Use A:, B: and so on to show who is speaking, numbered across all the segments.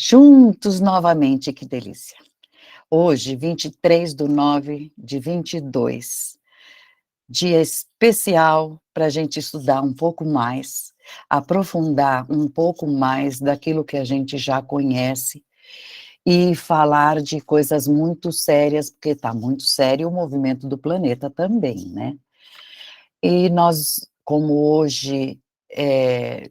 A: Juntos novamente, que delícia. Hoje, 23/9/22, dia especial para a gente estudar um pouco mais, aprofundar um pouco mais daquilo que a gente já conhece e falar de coisas muito sérias, porque está muito sério o movimento do planeta também, né. E nós, como hoje,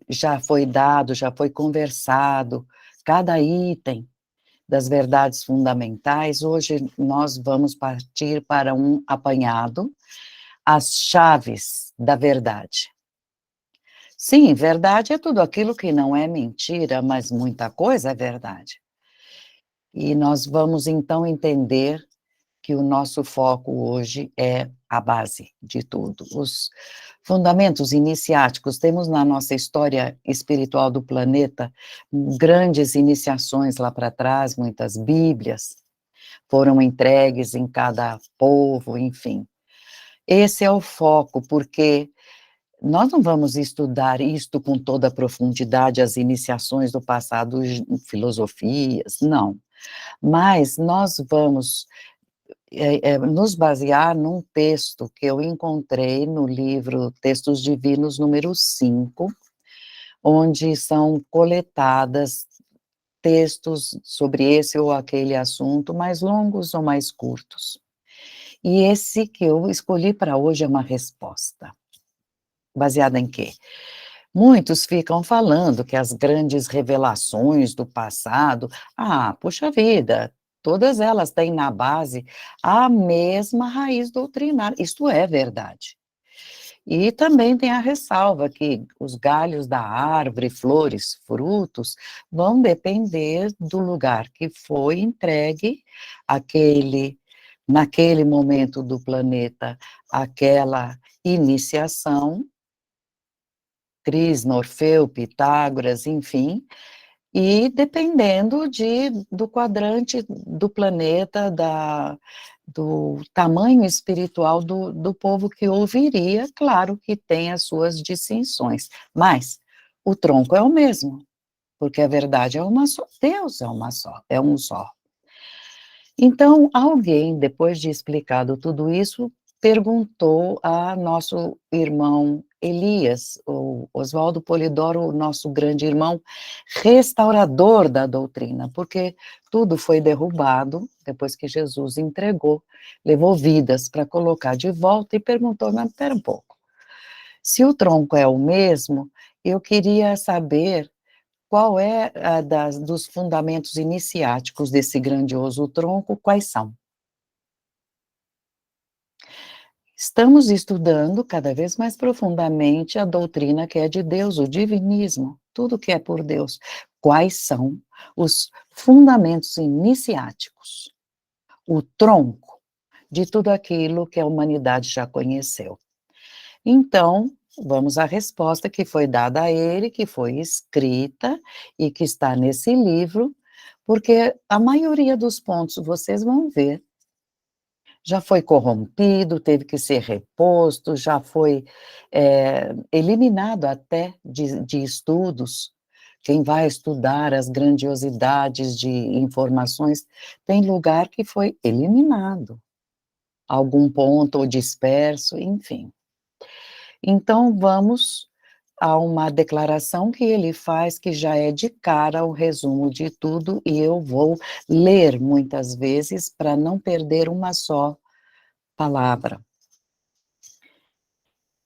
A: já foi dado, já foi conversado, cada item das verdades fundamentais, hoje nós vamos partir para um apanhado, as chaves da verdade. Sim, verdade é tudo aquilo que não é mentira, mas muita coisa é verdade. E nós vamos então entender que o nosso foco hoje é a base de tudo, os fundamentos iniciáticos. Temos na nossa história espiritual do planeta grandes iniciações lá para trás, muitas bíblias foram entregues em cada povo, enfim. Esse é o foco, porque nós não vamos estudar isto com toda a profundidade, as iniciações do passado, filosofias, não. Mas nós vamos nos basear num texto que eu encontrei no livro Textos Divinos número 5, onde são coletadas textos sobre esse ou aquele assunto, mais longos ou mais curtos. E esse que eu escolhi para hoje é uma resposta. Baseada em quê? Muitos ficam falando que as grandes revelações do passado, puxa vida, todas elas têm na base a mesma raiz doutrinária. Isto é verdade. E também tem a ressalva que os galhos da árvore, flores, frutos, vão depender do lugar que foi entregue aquele naquele momento do planeta, aquela iniciação, Krishna, Orfeu, Pitágoras, enfim, e dependendo do quadrante do planeta, do tamanho espiritual do povo que ouviria, claro que tem as suas distinções, mas o tronco é o mesmo, porque a verdade é uma só, Deus é uma só, é um só. Então, alguém, depois de explicado tudo isso, perguntou a nosso irmão Elias, o Oswaldo Polidoro, o nosso grande irmão, restaurador da doutrina, porque tudo foi derrubado depois que Jesus entregou, levou vidas para colocar de volta e perguntou, mas espera um pouco, se o tronco é o mesmo, eu queria saber qual é a dos fundamentos iniciáticos desse grandioso tronco, quais são? Estamos estudando cada vez mais profundamente a doutrina que é de Deus, o divinismo, tudo que é por Deus. Quais são os fundamentos iniciáticos, o tronco de tudo aquilo que a humanidade já conheceu? Então, vamos à resposta que foi dada a ele, que foi escrita e que está nesse livro, porque a maioria dos pontos, vocês vão ver, já foi corrompido, teve que ser reposto, já foi, eliminado até de estudos. Quem vai estudar as grandiosidades de informações, tem lugar que foi eliminado, algum ponto ou disperso, enfim. Então vamos a uma declaração que ele faz, que já é de cara o resumo de tudo, e eu vou ler muitas vezes para não perder uma só palavra.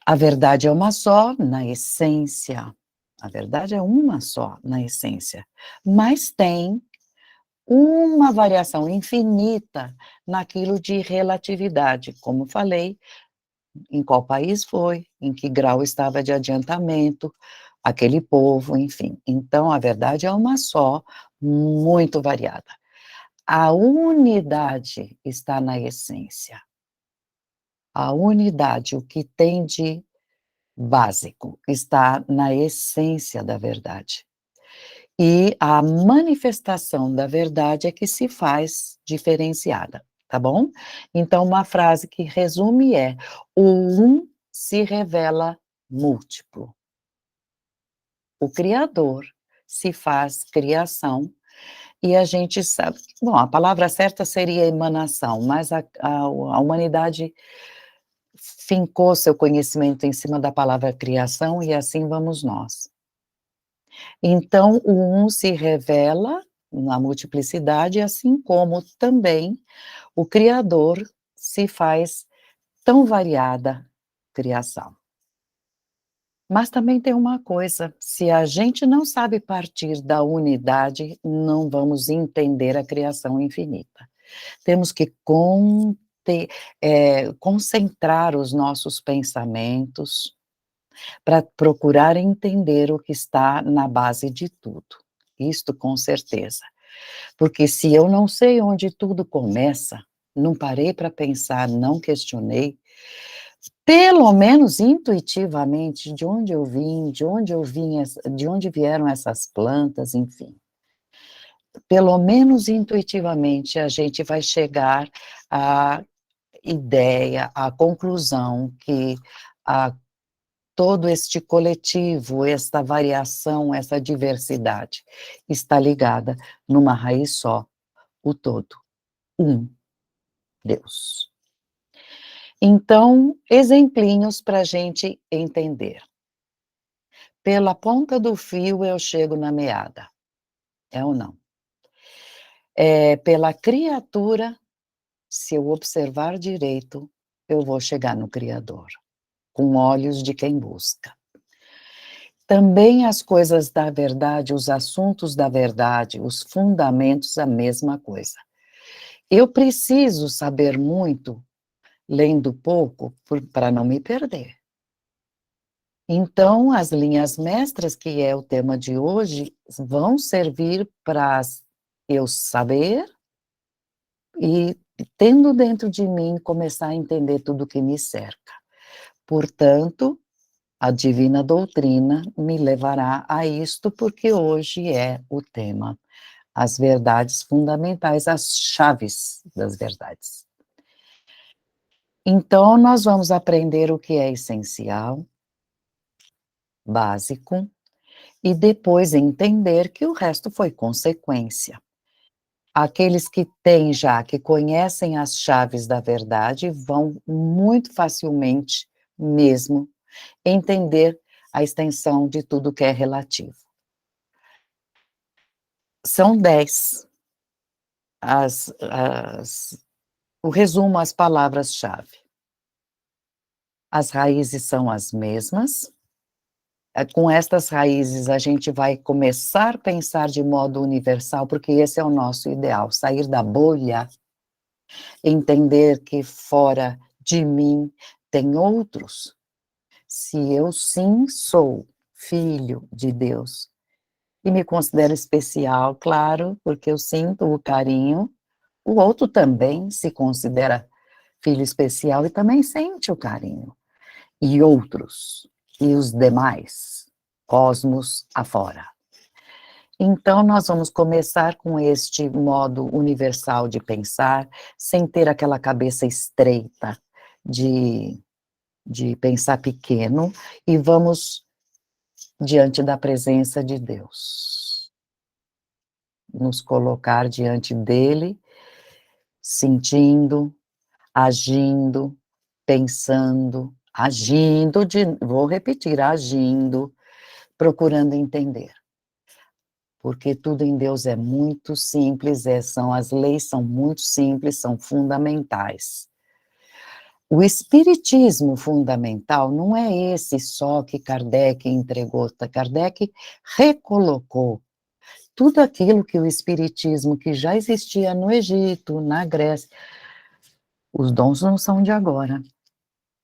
A: A verdade é uma só na essência, a verdade é uma só na essência, mas tem uma variação infinita naquilo de relatividade, como falei, em qual país foi, em que grau estava de adiantamento, aquele povo, enfim. Então, a verdade é uma só, muito variada. A unidade está na essência. A unidade, o que tem de básico, está na essência da verdade. E a manifestação da verdade é que se faz diferenciada, tá bom? Então, uma frase que resume é: o um se revela múltiplo. O Criador se faz criação E a gente sabe bom, a palavra certa seria emanação, mas a humanidade fincou seu conhecimento em cima da palavra criação e assim vamos nós. Então o um se revela na multiplicidade, assim como também o criador se faz tão variada criação. Mas também tem uma coisa, se a gente não sabe partir da unidade, não vamos entender a criação infinita. Temos que concentrar os nossos pensamentos para procurar entender o que está na base de tudo. Isto com certeza. Porque se eu não sei onde tudo começa, não parei para pensar, não questionei, pelo menos intuitivamente, de onde vieram essas plantas, enfim. Pelo menos intuitivamente a gente vai chegar à ideia, à conclusão que a todo este coletivo, esta variação, essa diversidade, está ligada numa raiz só, o todo, um, Deus. Então, exemplinhos para a gente entender. Pela ponta do fio eu chego na meada, é ou não? Pela criatura, se eu observar direito, eu vou chegar no Criador, com olhos de quem busca. Também as coisas da verdade, os assuntos da verdade, os fundamentos, a mesma coisa. Eu preciso saber muito, lendo pouco, para não me perder. Então, as linhas mestras, que é o tema de hoje, vão servir para eu saber e, tendo dentro de mim, começar a entender tudo que me cerca. Portanto, a divina doutrina me levará a isto, porque hoje é o tema, as verdades fundamentais, as chaves das verdades. Então, nós vamos aprender o que é essencial, básico, e depois entender que o resto foi consequência. Aqueles que têm já, que conhecem as chaves da verdade, vão muito facilmente mesmo entender a extensão de tudo que é relativo. São 10 o resumo, as palavras-chave. As raízes são as mesmas. Com estas raízes, a gente vai começar a pensar de modo universal, porque esse é o nosso ideal, sair da bolha, entender que fora de mim tem outros. Se eu sim sou filho de Deus, e me considero especial, claro, porque eu sinto o carinho, o outro também se considera filho especial e também sente o carinho. E outros, e os demais, cosmos afora. Então, nós vamos começar com este modo universal de pensar, sem ter aquela cabeça estreita de pensar pequeno, e vamos diante da presença de Deus. Nos colocar diante dele, sentindo, agindo, pensando, vou repetir, agindo, procurando entender. Porque tudo em Deus é muito simples, as leis são muito simples, são fundamentais. O espiritismo fundamental não é esse só que Kardec entregou. Kardec recolocou tudo aquilo que o espiritismo, que já existia no Egito, na Grécia. Os dons não são de agora.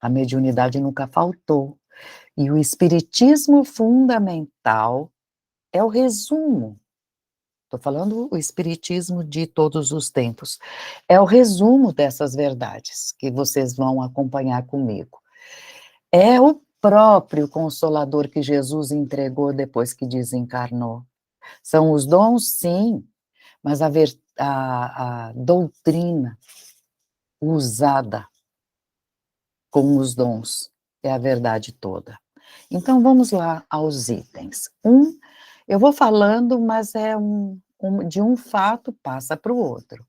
A: A mediunidade nunca faltou. E o espiritismo fundamental é o resumo. Estou falando o espiritismo de todos os tempos. É o resumo dessas verdades que vocês vão acompanhar comigo. É o próprio Consolador que Jesus entregou depois que desencarnou. São os dons, sim, mas a doutrina usada com os dons é a verdade toda. Então, vamos lá aos itens. Eu vou falando, mas é de um fato passa para o outro,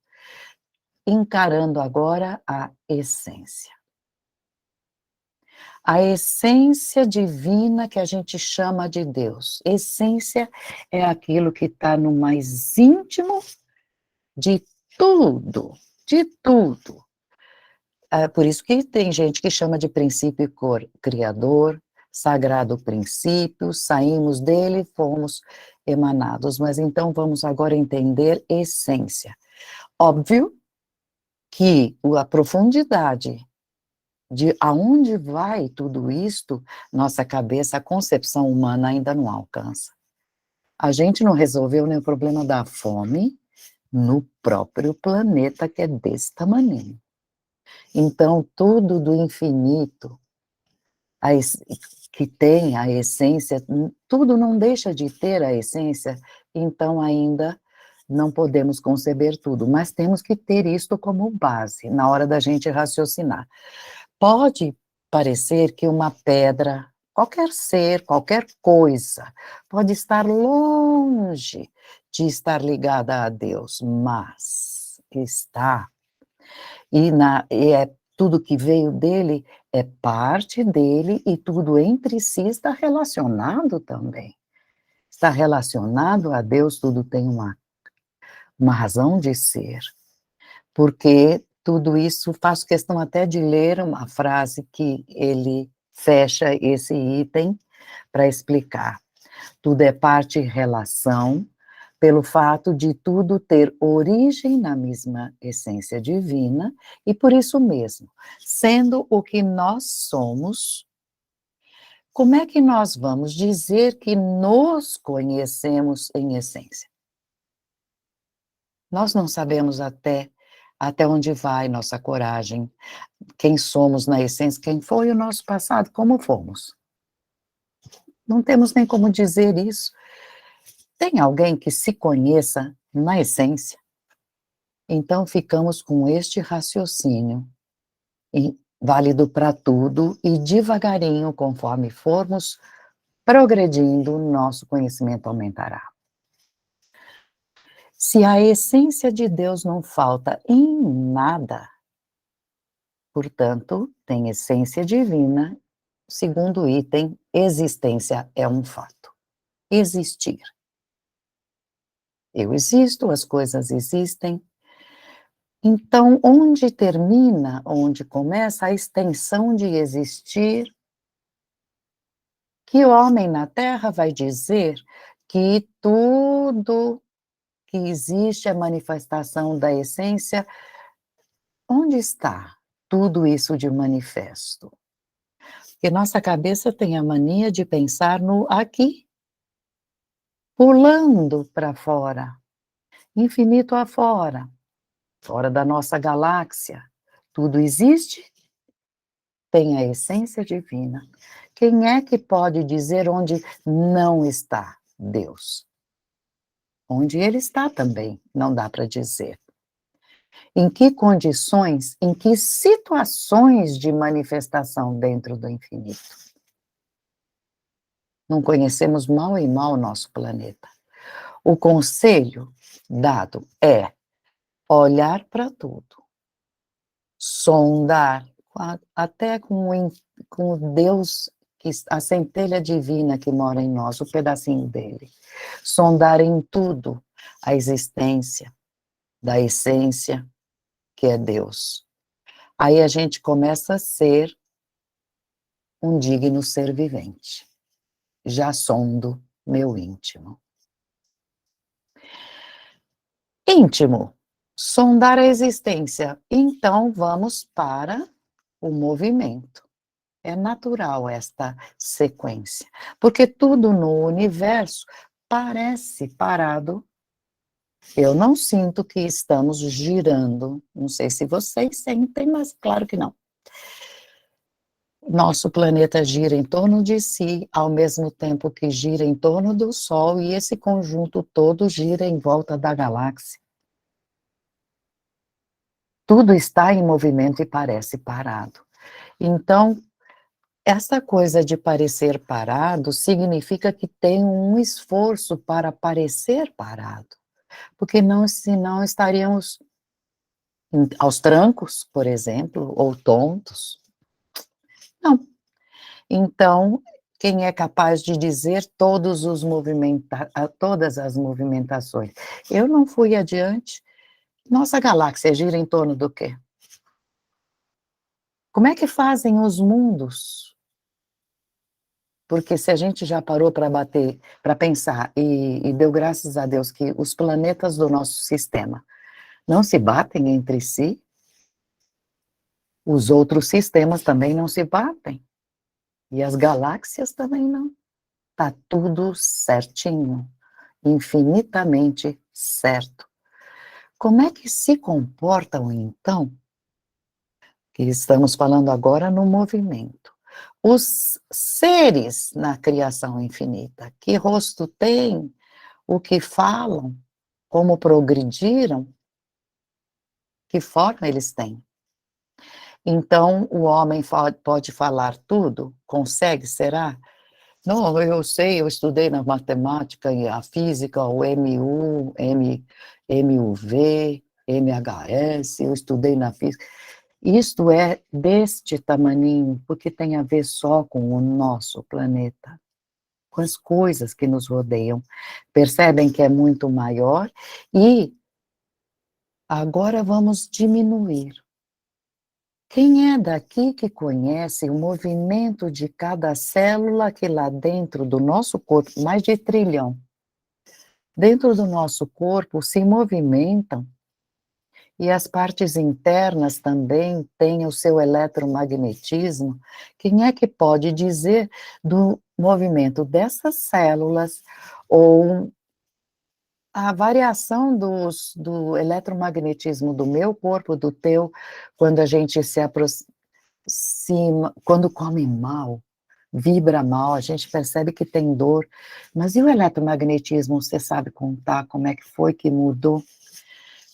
A: encarando agora a essência. A essência divina que a gente chama de Deus. Essência é aquilo que está no mais íntimo de tudo, de tudo. Por isso que tem gente que chama de princípio criador, sagrado princípio, saímos dele, fomos emanados. Mas então vamos agora entender essência. Óbvio que a profundidade de aonde vai tudo isto, nossa cabeça, a concepção humana ainda não alcança. A gente não resolveu nem o problema da fome no próprio planeta que é desse tamaninho. Então, tudo do infinito, que tem a essência, tudo não deixa de ter a essência, então ainda não podemos conceber tudo, mas temos que ter isto como base, na hora da gente raciocinar. Pode parecer que uma pedra, qualquer ser, qualquer coisa, pode estar longe de estar ligada a Deus, mas está. E é tudo que veio dele é parte dele e tudo entre si está relacionado também. Está relacionado a Deus, tudo tem uma razão de ser. Porque tudo isso, faço questão até de ler uma frase que ele fecha esse item para explicar. Tudo é parte e relação, pelo fato de tudo ter origem na mesma essência divina, e por isso mesmo, sendo o que nós somos, como é que nós vamos dizer que nos conhecemos em essência? Nós não sabemos até onde vai nossa coragem, quem somos na essência, quem foi o nosso passado, como fomos. Não temos nem como dizer isso. Tem alguém que se conheça na essência? Então ficamos com este raciocínio, válido para tudo, e devagarinho, conforme formos progredindo, nosso conhecimento aumentará. Se a essência de Deus não falta em nada, portanto, tem essência divina. Segundo item, existência é um fato. Existir. Eu existo, as coisas existem. Então, onde termina, onde começa a extensão de existir, que o homem na Terra vai dizer que tudo que existe é manifestação da essência? Onde está tudo isso de manifesto? Porque nossa cabeça tem a mania de pensar no aqui, pulando para fora, infinito afora, fora da nossa galáxia. Tudo existe, tem a essência divina. Quem é que pode dizer onde não está Deus? Onde ele está também, não dá para dizer. Em que condições, em que situações de manifestação dentro do infinito? Não conhecemos mal e mal o nosso planeta. O conselho dado é olhar para tudo, sondar, até com o Deus, a centelha divina que mora em nós, o pedacinho dele. Sondar em tudo a existência da essência que é Deus. Aí a gente começa a ser um digno ser vivente. Já sondo meu íntimo. Íntimo, sondar a existência. Então vamos para o movimento. É natural esta sequência, porque tudo no universo parece parado. Eu não sinto que estamos girando, não sei se vocês sentem, mas claro que não. Nosso planeta gira em torno de si, ao mesmo tempo que gira em torno do Sol, e esse conjunto todo gira em volta da galáxia. Tudo está em movimento e parece parado. Então, essa coisa de parecer parado significa que tem um esforço para parecer parado. porque não, senão estaríamos aos trancos, por exemplo, ou tontos. Não. Então, quem é capaz de dizer todas as movimentações? Eu não fui adiante. Nossa galáxia gira em torno do quê? Como é que fazem os mundos? Porque se a gente já parou para bater, para pensar, e deu graças a Deus que os planetas do nosso sistema não se batem entre si, os outros sistemas também não se batem. E as galáxias também não. Tá tudo certinho, infinitamente certo. Como é que se comportam, então, que estamos falando agora no movimento, os seres na criação infinita? Que rosto têm? O que falam? Como progrediram? Que forma eles têm? Então, o homem pode falar tudo? Consegue, será? Não, eu sei, eu estudei na matemática e a física, o MUV, MHS, eu estudei na física. Isto é deste tamaninho, porque tem a ver só com o nosso planeta, com as coisas que nos rodeiam. Percebem que é muito maior e agora vamos diminuir. Quem é daqui que conhece o movimento de cada célula que lá dentro do nosso corpo, mais de trilhão, dentro do nosso corpo se movimentam e as partes internas também têm o seu eletromagnetismo? Quem é que pode dizer do movimento dessas células ou a variação do eletromagnetismo do meu corpo, do teu, quando a gente se aproxima? Sim, quando come mal, vibra mal, a gente percebe que tem dor, mas e o eletromagnetismo, você sabe contar como é que foi que mudou?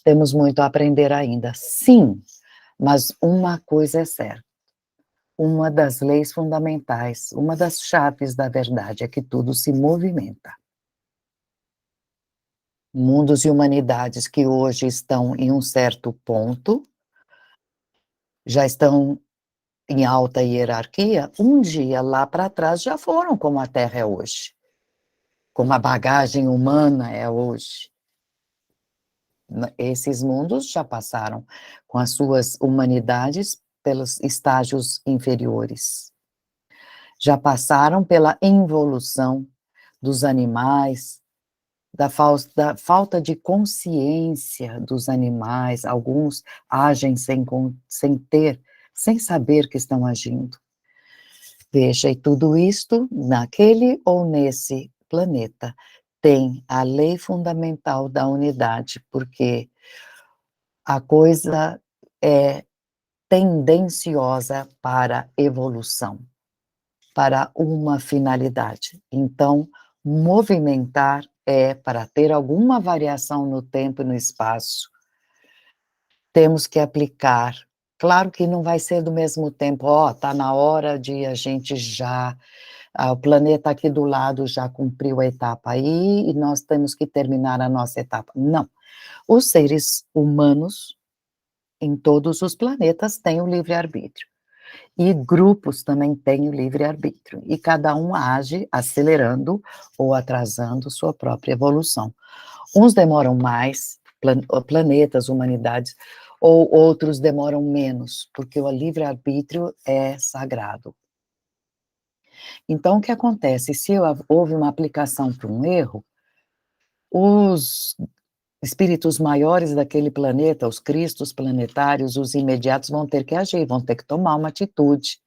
A: Temos muito a aprender ainda. Sim, mas uma coisa é certa, uma das leis fundamentais, uma das chaves da verdade é que tudo se movimenta. Mundos e humanidades que hoje estão em um certo ponto, já estão em alta hierarquia, um dia lá para trás já foram como a Terra é hoje, como a bagagem humana é hoje. Esses mundos já passaram com as suas humanidades pelos estágios inferiores. Já passaram pela involução dos animais, da falta de consciência dos animais, alguns agem sem ter, sem saber que estão agindo. Veja, e tudo isto, naquele ou nesse planeta, tem a lei fundamental da unidade, porque a coisa é tendenciosa para evolução, para uma finalidade. Então, movimentar é para ter alguma variação no tempo e no espaço, temos que aplicar. Claro que não vai ser do mesmo tempo, ó, tá na hora de a gente já o planeta aqui do lado já cumpriu a etapa aí e nós temos que terminar a nossa etapa. Não. Os seres humanos em todos os planetas têm o livre-arbítrio. E grupos também têm o livre-arbítrio. E cada um age acelerando ou atrasando sua própria evolução. Uns demoram mais, planetas, humanidades, ou outros demoram menos, porque o livre-arbítrio é sagrado. Então, o que acontece? Se houve uma aplicação para um erro, os espíritos maiores daquele planeta, os cristos planetários, os imediatos vão ter que agir, vão ter que tomar uma atitude.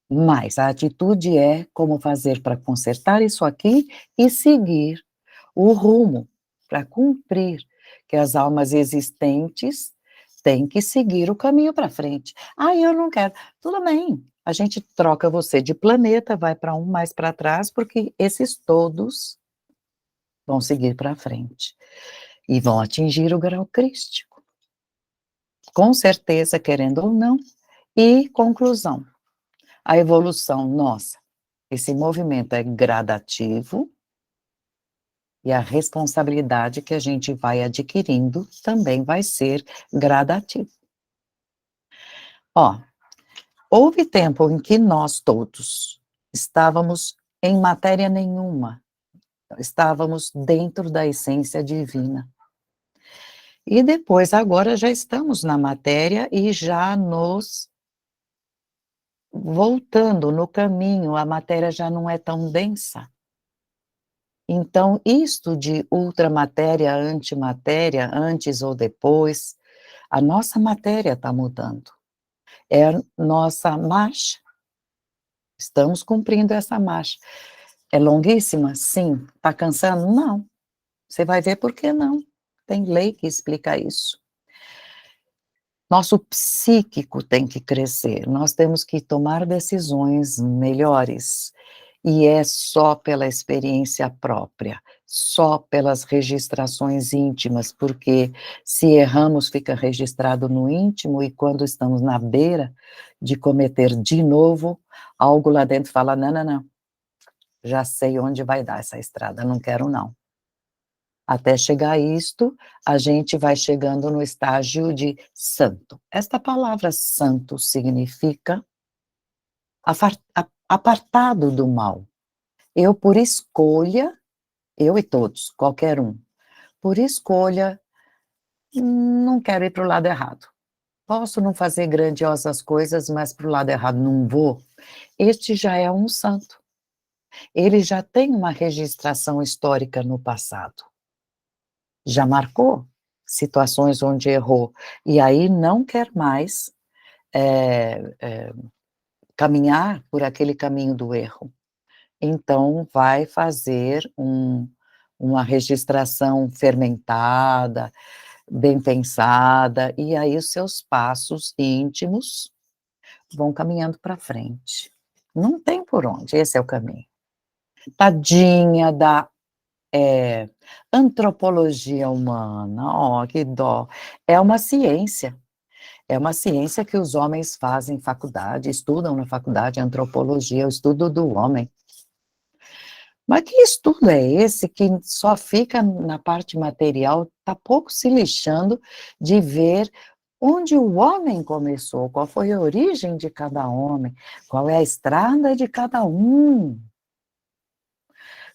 A: Mas a atitude é como fazer para consertar isso aqui e seguir o rumo, para cumprir, que as almas existentes têm que seguir o caminho para frente. Ah, eu não quero. Tudo bem, a gente troca você de planeta, vai para um mais para trás, porque esses todos vão seguir para frente e vão atingir o grau crístico, com certeza, querendo ou não. E conclusão, a evolução nossa, esse movimento é gradativo E a responsabilidade que a gente vai adquirindo também vai ser gradativa. Ó, houve tempo em que nós todos estávamos em matéria nenhuma, estávamos dentro da essência divina. E depois, agora já estamos na matéria e já nos voltando no caminho, a matéria já não é tão densa. Então, isto de ultramatéria, antimatéria, antes ou depois, a nossa matéria está mudando. É a nossa marcha, estamos cumprindo essa marcha. É longuíssima? Sim. Está cansando? Não. Você vai ver por que não. Tem lei que explica isso. Nosso psíquico tem que crescer, nós temos que tomar decisões melhores, e é só pela experiência própria, só pelas registrações íntimas, porque se erramos fica registrado no íntimo e quando estamos na beira de cometer de novo, algo lá dentro fala: "Não, não, não, já sei onde vai dar essa estrada, não quero não". Até chegar a isto, a gente vai chegando no estágio de santo. Esta palavra santo significa apartado do mal. Eu por escolha, eu e todos, qualquer um, por escolha, não quero ir para o lado errado. Posso não fazer grandiosas coisas, mas para o lado errado não vou. Este já é um santo. Ele já tem uma registração histórica no passado. Já marcou situações onde errou, e aí não quer mais, caminhar por aquele caminho do erro. Então vai fazer uma registração fermentada, bem pensada, e aí os seus passos íntimos vão caminhando para frente. Não tem por onde, esse é o caminho. Tadinha da antropologia humana, ó, que dó. É uma ciência. É uma ciência que os homens fazem faculdade, estudam na faculdade antropologia, o estudo do homem. Mas que estudo é esse que só fica na parte material, está pouco se lixando de ver onde o homem começou, qual foi a origem de cada homem, qual é a estrada de cada um,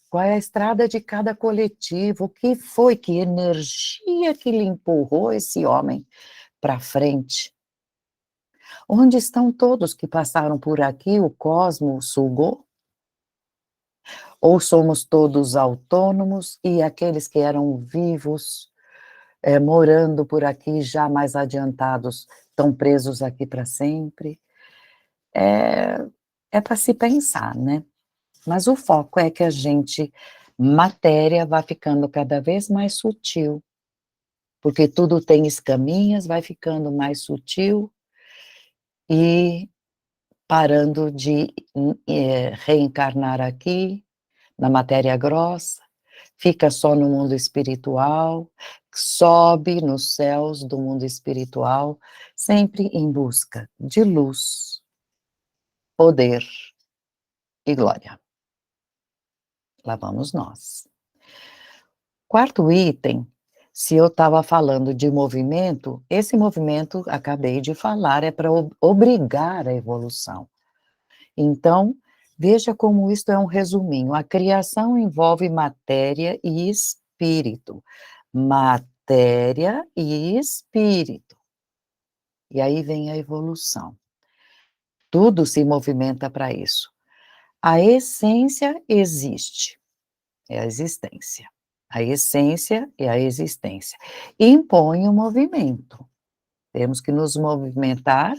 A: qual é a estrada de cada coletivo, o que foi, que energia que lhe empurrou esse homem para frente. Onde estão todos que passaram por aqui, o cosmos sugou? Ou somos todos autônomos e aqueles que eram vivos, morando por aqui, já mais adiantados, estão presos aqui para sempre? É, é para se pensar, né? Mas o foco é que a gente, matéria, vai ficando cada vez mais sutil, porque tudo tem escaminhas, vai ficando mais sutil e parando de reencarnar aqui, na matéria grossa, fica só no mundo espiritual, sobe nos céus do mundo espiritual, sempre em busca de luz, poder e glória. Lá vamos nós. Quarto item, se eu estava falando de movimento, esse movimento, acabei de falar, é para obrigar a evolução. Então, veja como isto é um resuminho. A criação envolve matéria e espírito. Matéria e espírito. E aí vem a evolução. Tudo se movimenta para isso. A essência existe, é a existência. A essência é a existência. Impõe o movimento. Temos que nos movimentar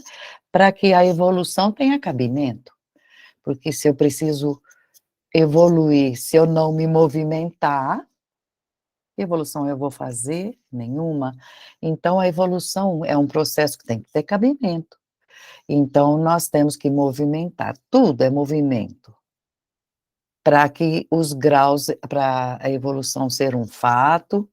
A: para que a evolução tenha cabimento. Porque se eu preciso evoluir, se eu não me movimentar, que evolução eu vou fazer? Nenhuma. Então, a evolução é um processo que tem que ter cabimento. Então, nós temos que movimentar, tudo é movimento, para que os graus, para a evolução ser um fato,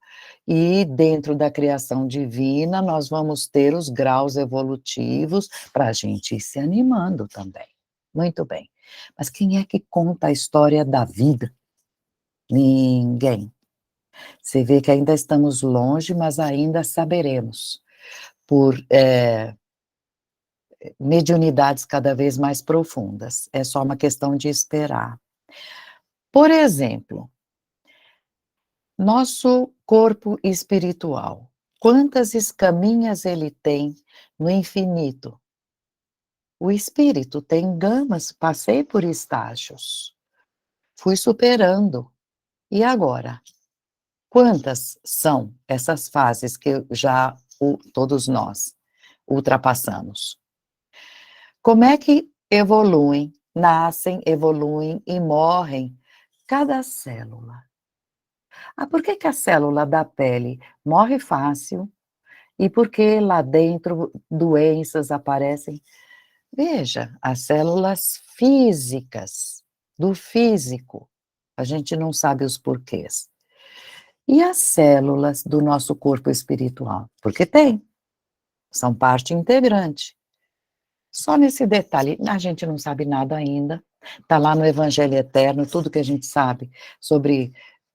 A: e dentro da criação divina, nós vamos ter os graus evolutivos para a gente ir se animando também. Muito bem. Mas quem é que conta a história da vida? Ninguém. Você vê que ainda estamos longe, mas ainda saberemos, por, mediunidades cada vez mais profundas, é só uma questão de esperar. Por exemplo, nosso corpo espiritual, quantas escaminhas ele tem no infinito? O espírito tem gamas, passei por estágios, fui superando. E agora? Quantas são essas fases que já todos nós ultrapassamos? Como é que evoluem, nascem, evoluem e morrem cada célula? Ah, por que que a célula da pele morre fácil e por que lá dentro doenças aparecem? Veja, as células físicas, do físico, a gente não sabe os porquês. E as células do nosso corpo espiritual? Porque tem, são parte integrante. Só nesse detalhe, a gente não sabe nada ainda, está lá no Evangelho Eterno, tudo que a gente sabe sobre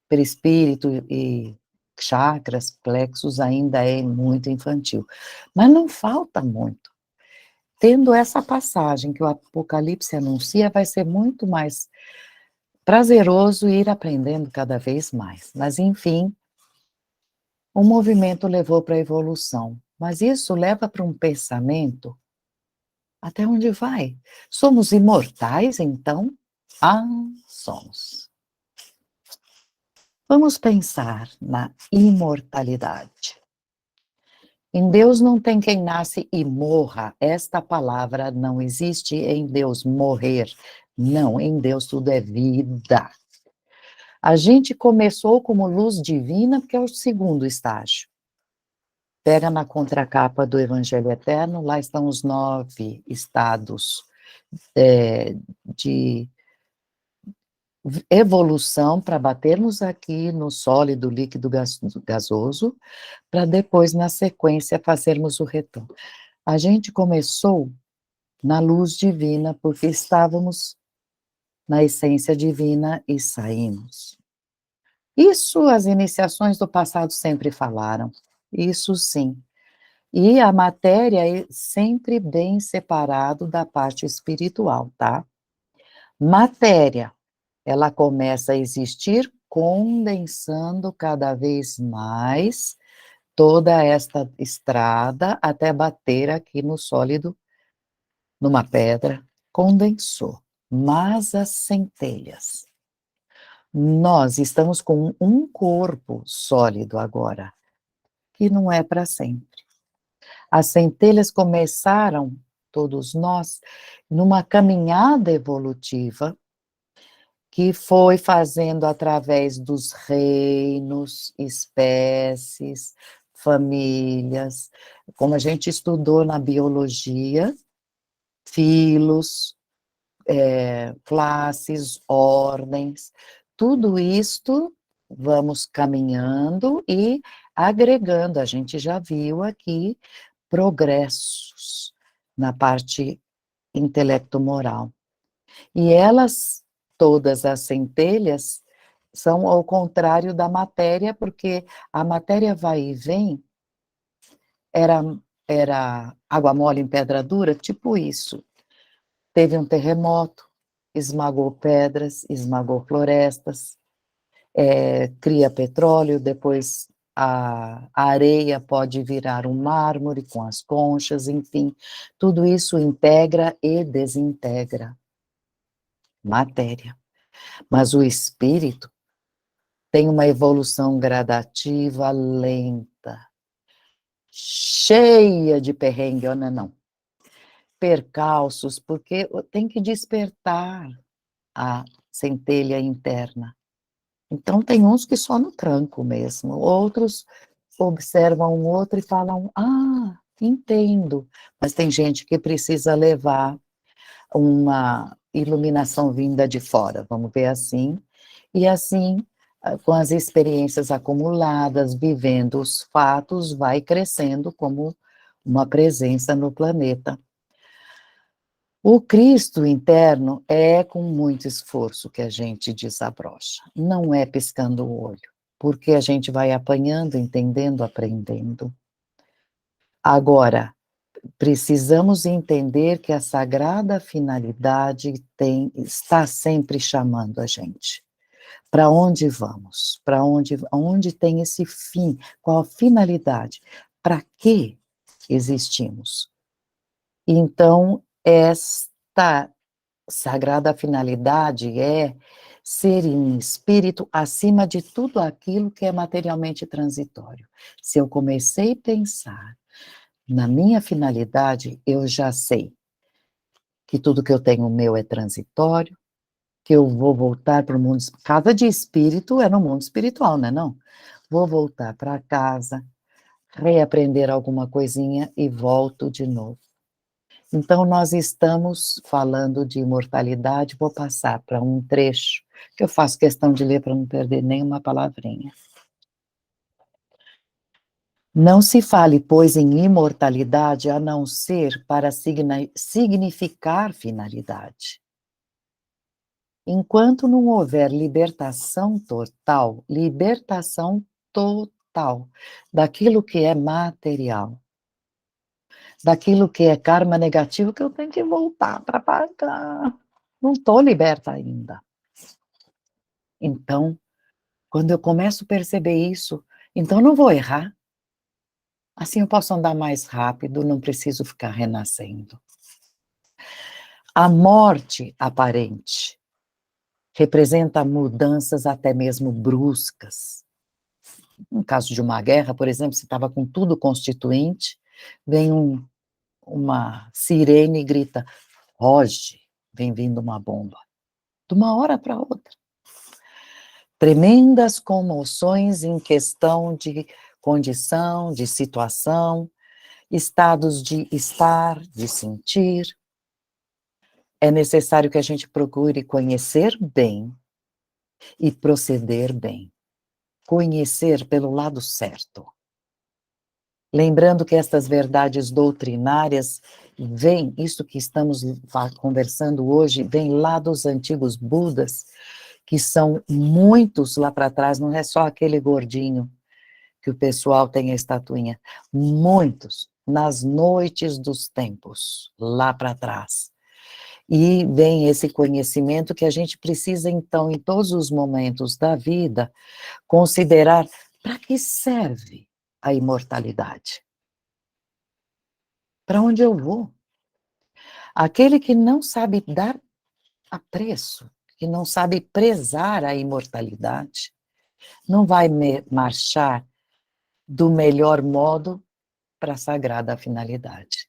A: perispírito e chakras, plexos, ainda é muito infantil. Mas não falta muito. Tendo essa passagem que o Apocalipse anuncia, vai ser muito mais prazeroso ir aprendendo cada vez mais. Mas, enfim, o movimento levou para a evolução. Mas isso leva para um pensamento, até onde vai? Somos imortais, então? Ah, somos. Vamos pensar na imortalidade. Em Deus não tem quem nasce e morra. Esta palavra não existe em Deus, morrer. Não, em Deus tudo é vida. A gente começou como luz divina, porque é o segundo estágio. Pega na contracapa do Evangelho Eterno, lá estão os 9 estados de evolução para batermos aqui no sólido, líquido, gasoso, para depois, na sequência, fazermos o retorno. A gente começou na luz divina, porque estávamos na essência divina e saímos. Isso as iniciações do passado sempre falaram, isso sim. E a matéria é sempre bem separado da parte espiritual, tá? Matéria, ela começa a existir condensando cada vez mais toda esta estrada até bater aqui no sólido, numa pedra, condensou. Mas as centelhas. Nós estamos com um corpo sólido agora, que não é para sempre. As centelhas começaram, todos nós, numa caminhada evolutiva, que foi fazendo através dos reinos, espécies, famílias, como a gente estudou na biologia, filos, classes, ordens, tudo isto vamos caminhando e agregando, a gente já viu aqui progressos na parte intelecto-moral. E elas, todas as centelhas, são ao contrário da matéria, porque a matéria vai e vem, era água mole em pedra dura, tipo isso. Teve um terremoto, esmagou pedras, esmagou florestas, cria petróleo, depois a areia pode virar um mármore com as conchas, enfim, tudo isso integra e desintegra matéria. Mas o espírito tem uma evolução gradativa, lenta, cheia de perrengue, não, percalços, porque tem que despertar a centelha interna. Então, tem uns que só no tranco mesmo, outros observam um outro e falam, ah, entendo, mas tem gente que precisa levar uma iluminação vinda de fora, vamos ver assim, e assim, com as experiências acumuladas, vivendo os fatos, vai crescendo como uma presença no planeta. O Cristo interno é com muito esforço que a gente desabrocha, não é piscando o olho. porque a gente vai apanhando, entendendo, aprendendo. Agora, precisamos entender que a sagrada finalidade está sempre chamando a gente. Para onde vamos? Para onde tem esse fim? Qual a finalidade? Para que existimos? Então, esta sagrada finalidade é ser em espírito acima de tudo aquilo que é materialmente transitório. Se eu comecei a pensar na minha finalidade, eu já sei que tudo que eu tenho meu é transitório, que eu vou voltar para o mundo, casa de espírito é no mundo espiritual, né, não? Vou voltar para casa, reaprender alguma coisinha e volto de novo. Então, nós estamos falando de imortalidade, vou passar para um trecho que eu faço questão de ler para não perder nenhuma palavrinha. Não se fale, pois, em imortalidade a não ser para significar finalidade. Enquanto não houver libertação total daquilo que é material, daquilo que é karma negativo, que eu tenho que voltar para pagar. Não estou liberta ainda. Então, quando eu começo a perceber isso, então não vou errar. Assim eu posso andar mais rápido, não preciso ficar renascendo. A morte aparente representa mudanças até mesmo bruscas. No caso de uma guerra, por exemplo, você estava com tudo constituinte, vem uma sirene e grita, foge, vem vindo uma bomba. De uma hora para outra. Tremendas comoções em questão de condição, de situação, estados de estar, de sentir. É necessário que a gente procure conhecer bem e proceder bem. Conhecer pelo lado certo. Lembrando que estas verdades doutrinárias vêm, isso que estamos conversando hoje, vem lá dos antigos Budas, que são muitos lá para trás, não é só aquele gordinho que o pessoal tem a estatuinha, muitos, nas noites dos tempos, lá para trás. E vem esse conhecimento que a gente precisa, então, em todos os momentos da vida, considerar para que serve a imortalidade. Para onde eu vou? Aquele que não sabe dar apreço, que não sabe prezar a imortalidade, não vai marchar do melhor modo para a sagrada finalidade.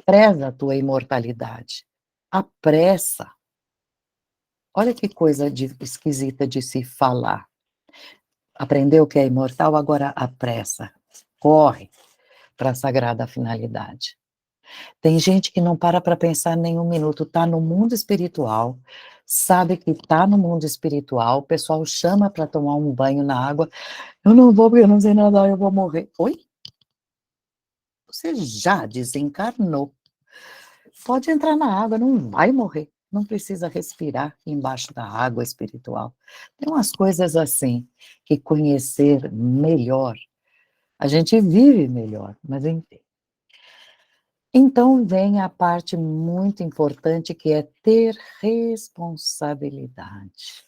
A: Preza a tua imortalidade. Apressa. Olha que coisa esquisita de se falar. Aprendeu que é imortal, agora apressa. Corre para a sagrada finalidade. Tem gente que não para pensar nenhum minuto, está no mundo espiritual, sabe que está no mundo espiritual, o pessoal chama para tomar um banho na água, eu não vou porque eu não sei nadar, eu vou morrer. Oi? Você já desencarnou. Pode entrar na água, não vai morrer. Não precisa respirar embaixo da água espiritual. Tem umas coisas assim, que conhecer melhor, a gente vive melhor, mas enfim. Então vem a parte muito importante que é ter responsabilidade.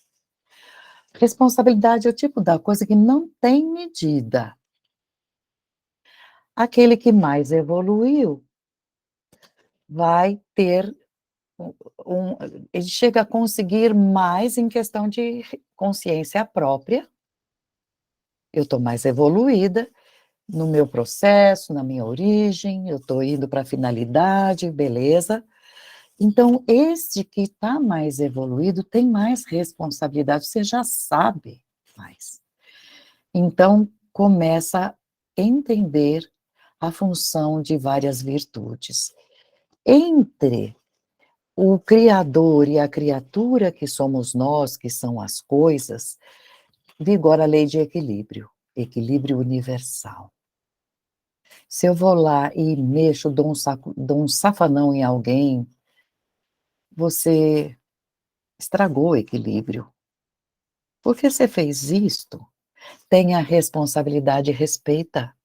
A: Responsabilidade é o tipo da coisa que não tem medida. Aquele que mais evoluiu vai ter um, ele chega a conseguir mais em questão de consciência própria. Eu estou mais evoluída no meu processo, na minha origem, eu estou indo para a finalidade, beleza. Então, esse que está mais evoluído tem mais responsabilidade, você já sabe mais. Então, começa a entender a função de várias virtudes. Entre o Criador e a criatura que somos nós, que são as coisas, vigora a lei de equilíbrio, equilíbrio universal. Se eu vou lá e mexo, dou um safanão em alguém, você estragou o equilíbrio. Por que você fez isto? Tenha responsabilidade e respeita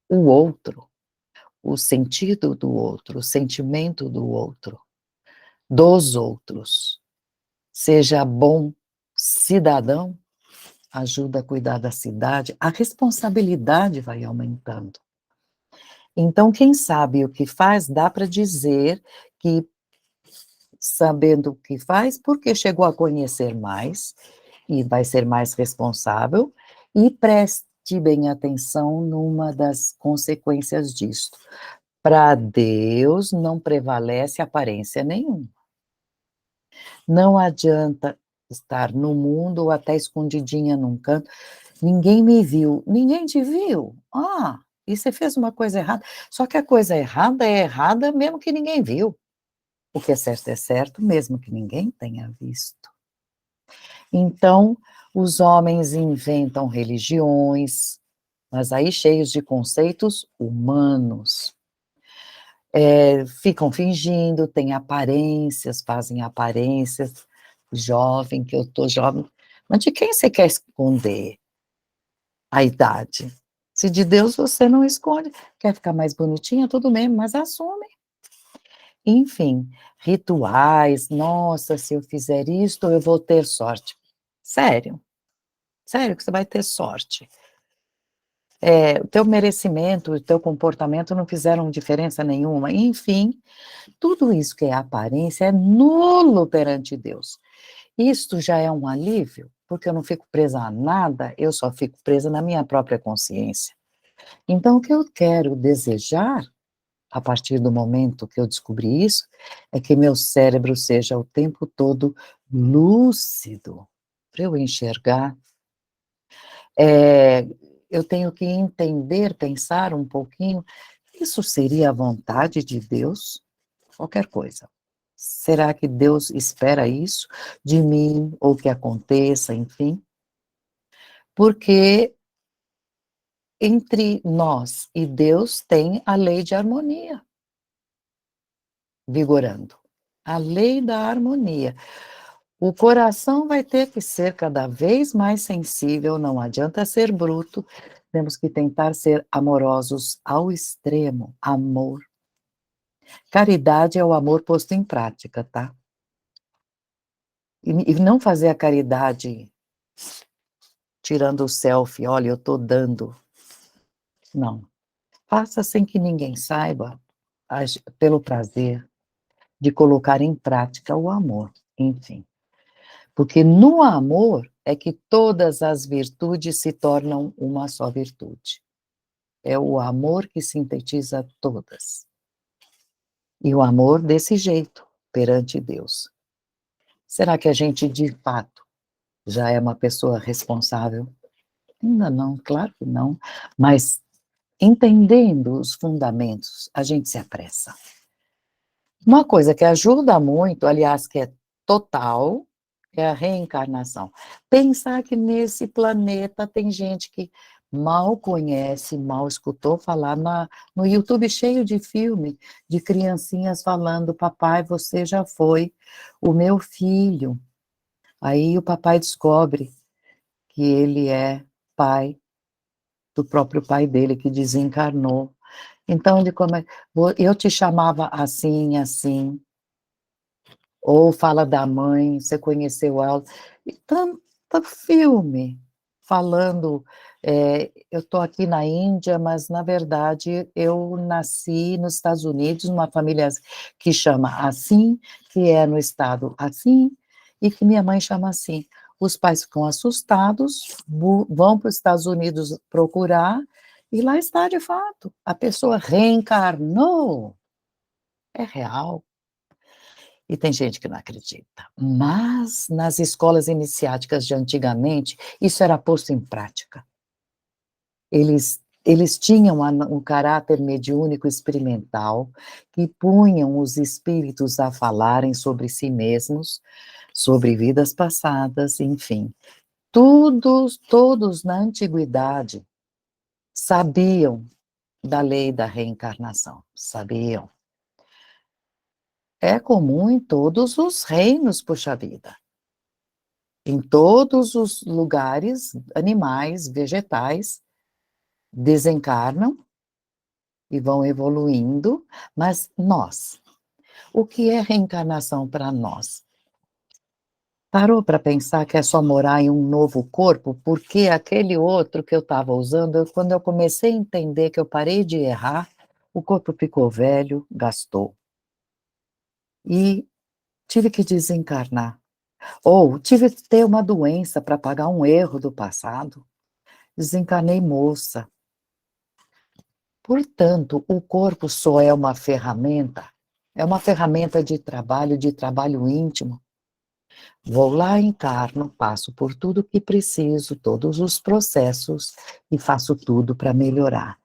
A: o outro, o sentido do outro, o sentimento do outro, dos outros. Seja bom cidadão, ajuda a cuidar da cidade, a responsabilidade vai aumentando. Então, quem sabe o que faz, dá para dizer que sabendo o que faz, porque chegou a conhecer mais, e vai ser mais responsável, e preste bem atenção numa das consequências disso. Para Deus não prevalece aparência nenhuma. Não adianta estar no mundo ou até escondidinha num canto, ninguém me viu, ninguém te viu? Ah, e você fez uma coisa errada, só que a coisa errada é errada mesmo que ninguém viu. O que é certo, mesmo que ninguém tenha visto. Então, os homens inventam religiões, mas aí cheios de conceitos humanos. Ficam fingindo, têm aparências, fazem aparências, jovem, que eu tô jovem, mas de quem você quer esconder a idade? Se de Deus você não esconde, quer ficar mais bonitinha, tudo bem, mas assume. Enfim, rituais, nossa, se eu fizer isto, eu vou ter sorte. Sério, sério que você vai ter sorte. O teu merecimento, o teu comportamento não fizeram diferença nenhuma, enfim, tudo isso que é aparência é nulo perante Deus. Isto já é um alívio, porque eu não fico presa a nada, eu só fico presa na minha própria consciência. Então, o que eu quero desejar, a partir do momento que eu descobri isso, é que meu cérebro seja o tempo todo lúcido, para eu enxergar. Eh, eu tenho que entender, pensar um pouquinho, isso seria a vontade de Deus? Qualquer coisa. Será que Deus espera isso de mim, ou que aconteça, enfim? Porque entre nós e Deus tem a lei de harmonia vigorando. A lei da harmonia. O coração vai ter que ser cada vez mais sensível, não adianta ser bruto, temos que tentar ser amorosos ao extremo, amor. Caridade é o amor posto em prática, tá? E não fazer a caridade tirando o selfie, olha, eu estou dando. Não. Faça sem que ninguém saiba, pelo prazer de colocar em prática o amor, enfim. Porque no amor é que todas as virtudes se tornam uma só virtude. É o amor que sintetiza todas. E o amor desse jeito, perante Deus. Será que a gente, de fato, já é uma pessoa responsável? Ainda não, claro que não. Mas entendendo os fundamentos, a gente se apressa. Uma coisa que ajuda muito, aliás, que é total, é a reencarnação. Pensar que nesse planeta tem gente que mal conhece, mal escutou falar no YouTube cheio de filme, de criancinhas falando, papai, você já foi o meu filho. Aí o papai descobre que ele é pai do próprio pai dele, que desencarnou. Então ele começa, eu te chamava assim, assim, ou fala da mãe, você conheceu ela, e tanto filme falando, eu estou aqui na Índia, mas na verdade eu nasci nos Estados Unidos, numa família que chama assim, que é no estado assim, e que minha mãe chama assim. Os pais ficam assustados, vão para os Estados Unidos procurar, e lá está de fato, a pessoa reencarnou, é real. E tem gente que não acredita. Mas nas escolas iniciáticas de antigamente, isso era posto em prática. Eles tinham um caráter mediúnico experimental, que punham os espíritos a falarem sobre si mesmos, sobre vidas passadas, enfim. Todos na antiguidade sabiam da lei da reencarnação, sabiam. É comum em todos os reinos, puxa vida. Em todos os lugares, animais, vegetais, desencarnam e vão evoluindo, mas nós, o que é reencarnação para nós? Parou para pensar que é só morar em um novo corpo? Porque aquele outro que eu estava usando, quando eu comecei a entender que eu parei de errar, o corpo ficou velho, gastou. E tive que desencarnar. Ou tive que ter uma doença para pagar um erro do passado. Desencarnei moça. Portanto, o corpo só é uma ferramenta de trabalho íntimo. Vou lá, encarno, passo por tudo que preciso, todos os processos e faço tudo para melhorar.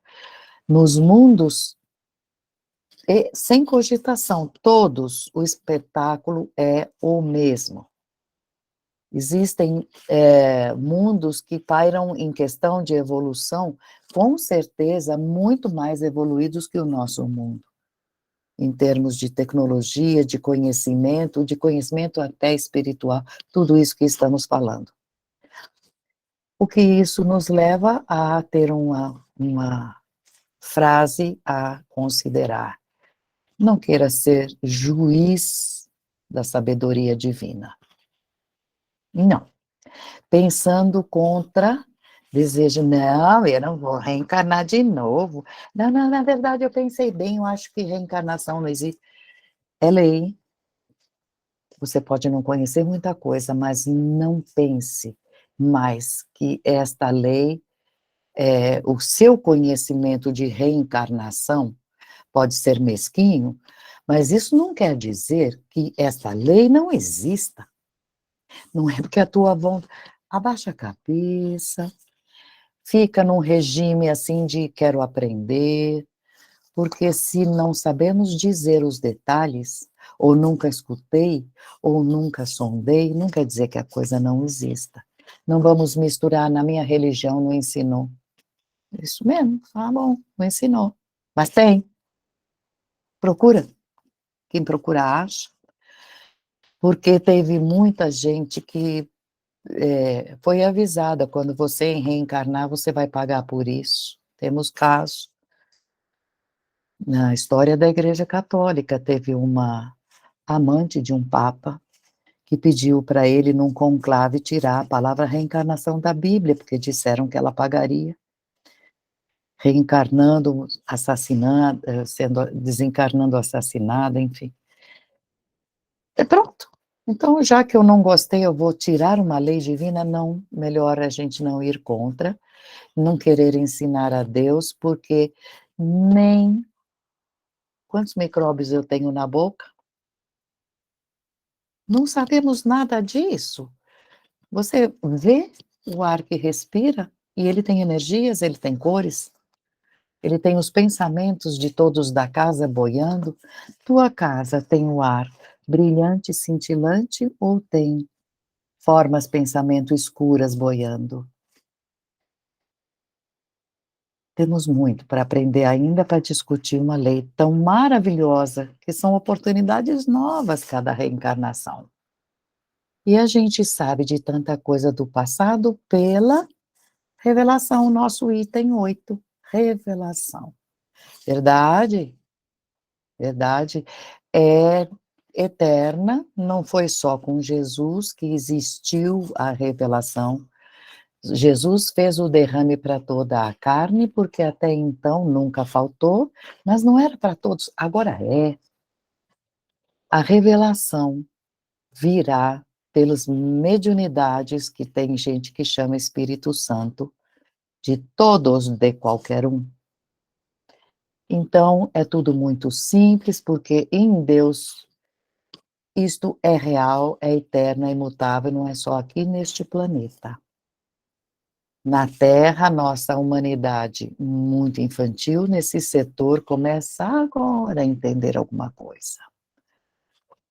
A: Nos mundos, sem cogitação, todos, o espetáculo é o mesmo. Existem mundos que pairam em questão de evolução, com certeza, muito mais evoluídos que o nosso mundo, em termos de tecnologia, de conhecimento até espiritual, tudo isso que estamos falando. O que isso nos leva a ter uma frase a considerar. Não queira ser juiz da sabedoria divina. Não. Pensando contra, desejo, não, eu não vou reencarnar de novo. Não, não, na verdade eu pensei bem, eu acho que reencarnação não existe. É lei. Você pode não conhecer muita coisa, mas não pense mais que esta lei, o seu conhecimento de reencarnação pode ser mesquinho, mas isso não quer dizer que esta lei não exista. Não é porque a tua vontade. Abaixa a cabeça, fica num regime assim de quero aprender, porque se não sabemos dizer os detalhes, ou nunca escutei, ou nunca sondei, não quer dizer que a coisa não exista. Não vamos misturar, na minha religião não ensinou. Isso mesmo, ah, bom, não ensinou. Mas tem, procura. Quem procura acha, porque teve muita gente que foi avisada, quando você reencarnar, você vai pagar por isso. Temos casos. Na história da Igreja Católica, teve uma amante de um papa que pediu para ele, num conclave, tirar a palavra reencarnação da Bíblia, porque disseram que ela pagaria, reencarnando, assassinada, desencarnando assassinada, enfim. Pronto. Então, já que eu não gostei, eu vou tirar uma lei divina? Não, melhor a gente não ir contra, não querer ensinar a Deus, porque nem quantos micróbios eu tenho na boca, não sabemos nada disso. Você vê o ar que respira e ele tem energias, ele tem cores, ele tem os pensamentos de todos da casa boiando. Tua casa tem o ar brilhante, cintilante ou tem formas, pensamento escuras boiando? Temos muito para aprender ainda para discutir uma lei tão maravilhosa, que são oportunidades novas cada reencarnação. E a gente sabe de tanta coisa do passado pela revelação, nosso item 8, revelação. Verdade, verdade. É eterna, não foi só com Jesus que existiu a revelação. Jesus fez o derrame para toda a carne, porque até então nunca faltou, mas não era para todos, agora é. A revelação virá pelas mediunidades, que tem gente que chama Espírito Santo, de todos, de qualquer um. Então, é tudo muito simples, porque em Deus isto é real, é eterno, é imutável, não é só aqui neste planeta. Na Terra, nossa humanidade muito infantil nesse setor começa agora a entender alguma coisa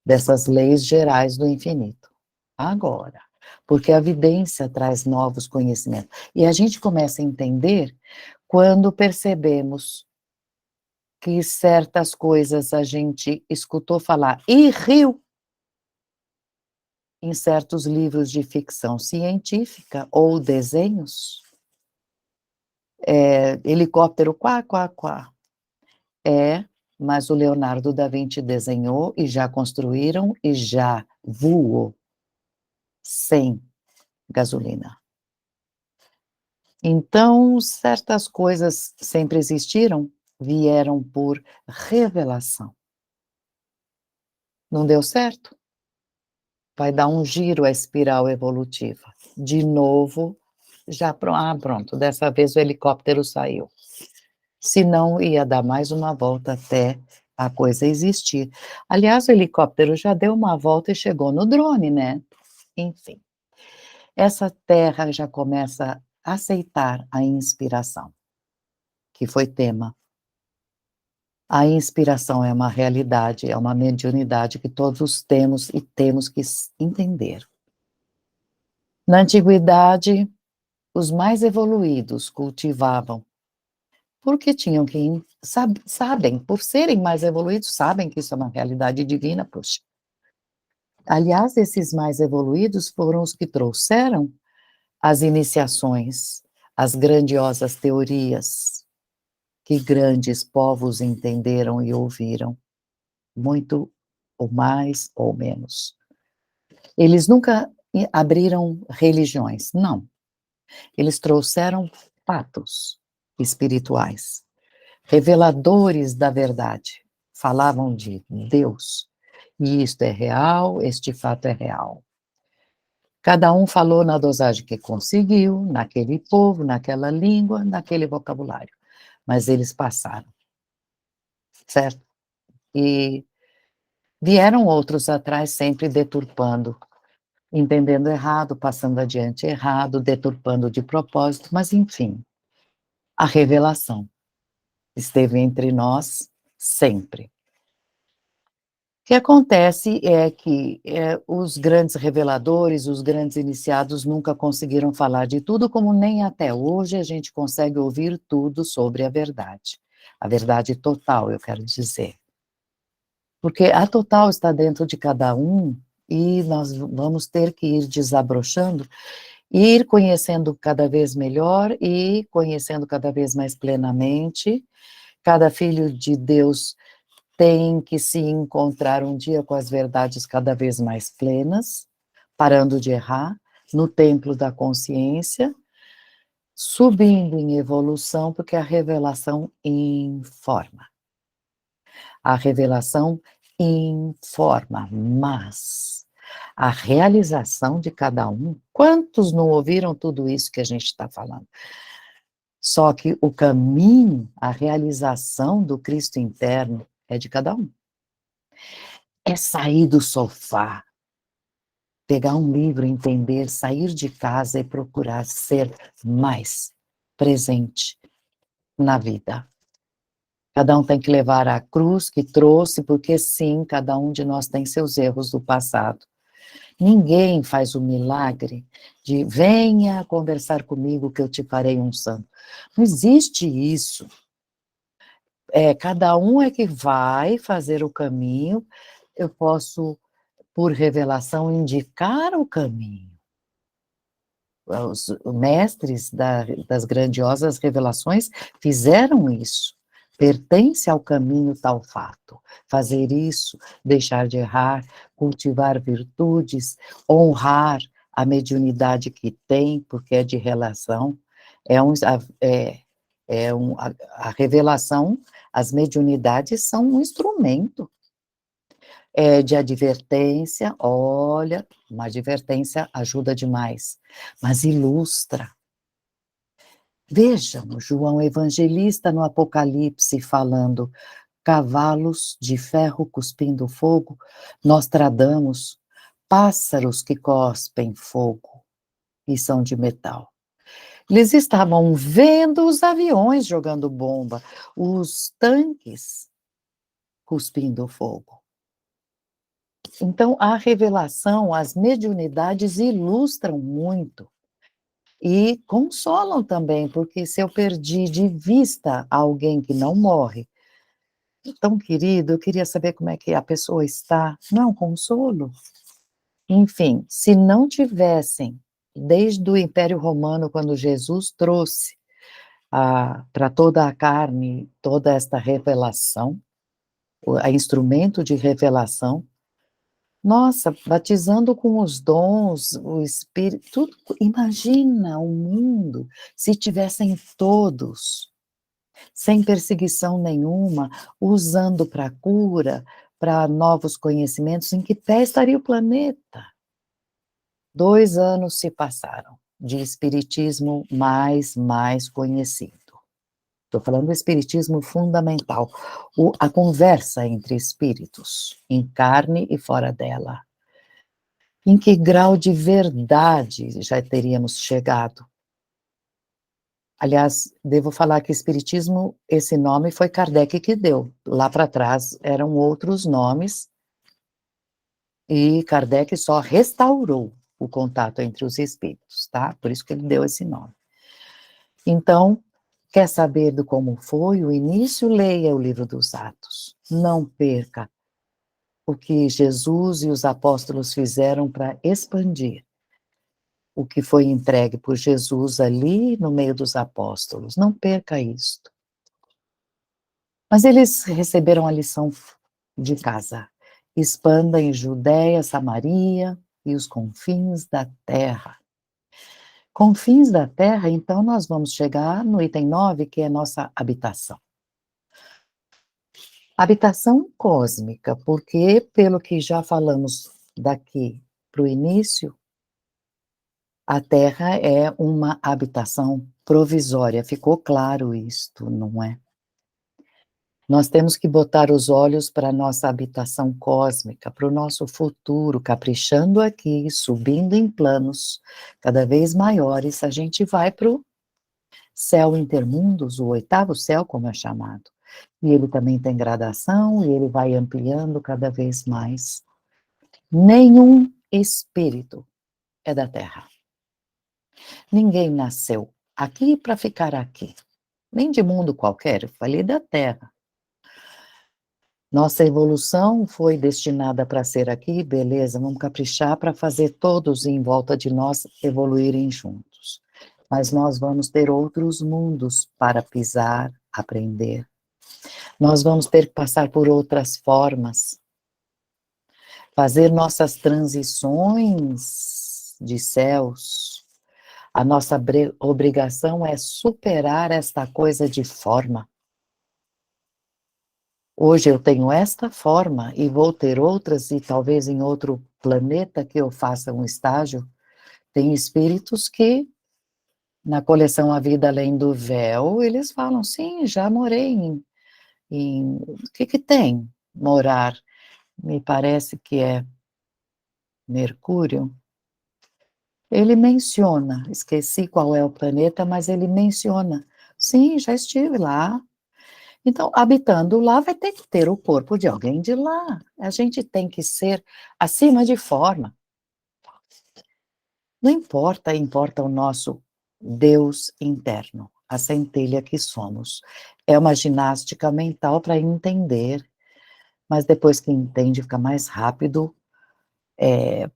A: dessas leis gerais do infinito. Agora, porque a vidência traz novos conhecimentos. E a gente começa a entender quando percebemos que certas coisas a gente escutou falar e riu. em certos livros de ficção científica ou desenhos, helicóptero quá, quá, quá. Mas o Leonardo da Vinci desenhou e já construíram e já voou sem gasolina. Então, certas coisas sempre existiram, vieram por revelação. Não deu certo? Vai dar um giro à espiral evolutiva. De novo, pronto, dessa vez o helicóptero saiu. Senão ia dar mais uma volta até a coisa existir. Aliás, o helicóptero já deu uma volta e chegou no drone, né. Enfim, essa terra já começa a aceitar a inspiração, que foi tema. A inspiração é uma realidade, é uma mediunidade que todos temos e temos que entender. Na antiguidade, os mais evoluídos cultivavam, porque tinham que sabem, por serem mais evoluídos, sabem que isso é uma realidade divina, poxa. Aliás, esses mais evoluídos foram os que trouxeram as iniciações, as grandiosas teorias, que grandes povos entenderam e ouviram, muito ou mais ou menos. Eles nunca abriram religiões, não. Eles trouxeram fatos espirituais, reveladores da verdade. Falavam de Deus, e isto é real, este fato é real. Cada um falou na dosagem que conseguiu, naquele povo, naquela língua, naquele vocabulário, mas eles passaram, certo? E vieram outros atrás sempre deturpando, entendendo errado, passando adiante errado, deturpando de propósito, mas enfim, a revelação esteve entre nós sempre. O que acontece é que, os grandes reveladores, os grandes iniciados nunca conseguiram falar de tudo, como nem até hoje a gente consegue ouvir tudo sobre a verdade total, eu quero dizer. Porque a total está dentro de cada um, e nós vamos ter que ir desabrochando, e ir conhecendo cada vez melhor, e conhecendo cada vez mais plenamente. Cada filho de Deus tem que se encontrar um dia com as verdades cada vez mais plenas, parando de errar, no templo da consciência, subindo em evolução, porque a revelação informa. A revelação informa, mas a realização de cada um, quantos não ouviram tudo isso que a gente está falando? Só que o caminho, a realização do Cristo interno é de cada um. É sair do sofá, pegar um livro, entender, sair de casa e procurar ser mais presente na vida. Cada um tem que levar a cruz que trouxe, porque sim, cada um de nós tem seus erros do passado. Ninguém faz o milagre de venha conversar comigo que eu te farei um santo. Não existe isso. Cada um é que vai fazer o caminho, eu posso, por revelação, indicar o caminho. Os mestres das grandiosas revelações fizeram isso. Pertence ao caminho tal fato. Fazer isso, deixar de errar, cultivar virtudes, honrar a mediunidade que tem, porque é de relação. A revelação, as mediunidades são um instrumento de advertência. Olha, uma advertência ajuda demais, mas ilustra. Vejam, João Evangelista no Apocalipse falando, cavalos de ferro cuspindo fogo, Nostradamus, pássaros que cospem fogo e são de metal. Eles estavam vendo os aviões jogando bomba, os tanques cuspindo fogo. Então, a revelação, as mediunidades ilustram muito e consolam também, porque se eu perdi de vista alguém que não morre, tão querido, eu queria saber como é que a pessoa está, não é um consolo? Enfim, se não tivessem, desde o Império Romano, quando Jesus trouxe para toda a carne, toda esta revelação, a instrumento de revelação, nossa, batizando com os dons, o Espírito, tudo, imagina o mundo se tivessem todos, sem perseguição nenhuma, usando para cura, para novos conhecimentos, em que pé estaria o planeta? 2 anos se passaram de espiritismo mais conhecido. Estou falando do espiritismo fundamental, a conversa entre espíritos, em carne e fora dela. Em que grau de verdade já teríamos chegado? Aliás, devo falar que espiritismo, esse nome foi Kardec que deu. Lá para trás eram outros nomes, e Kardec só restaurou o contato entre os espíritos, tá? Por isso que ele deu esse nome. Então, quer saber do como foi o início? Leia o livro dos Atos. Não perca o que Jesus e os apóstolos fizeram para expandir o que foi entregue por Jesus ali no meio dos apóstolos. Não perca isto. Mas eles receberam a lição de casa. Expanda em Judéia, Samaria e os confins da terra. Confins da terra, então nós vamos chegar no item 9, que é nossa habitação. Habitação cósmica, porque, pelo que já falamos daqui para o início, a Terra é uma habitação provisória, ficou claro isto, não é? Nós temos que botar os olhos para a nossa habitação cósmica, para o nosso futuro, caprichando aqui, subindo em planos cada vez maiores, a gente vai para o céu intermundos, o 8º céu, como é chamado. E ele também tem gradação, e ele vai ampliando cada vez mais. Nenhum espírito é da Terra. Ninguém nasceu aqui para ficar aqui. Nem de mundo qualquer, eu falei da Terra. Nossa evolução foi destinada para ser aqui, beleza, vamos caprichar para fazer todos em volta de nós evoluírem juntos. Mas nós vamos ter outros mundos para pisar, aprender. Nós vamos ter que passar por outras formas, fazer nossas transições de céus. A nossa obrigação é superar esta coisa de forma. Hoje eu tenho esta forma e vou ter outras, e talvez em outro planeta que eu faça um estágio. Tem espíritos que, na coleção A Vida Além do Véu, eles falam, sim, já morei o que tem morar? Me parece que é Mercúrio. Ele menciona, esqueci qual é o planeta, mas ele menciona, sim, já estive lá. Então, habitando lá, vai ter que ter o corpo de alguém de lá. A gente tem que ser acima de forma. Não importa, importa o nosso Deus interno, a centelha que somos. É uma ginástica mental para entender, mas depois que entende, fica mais rápido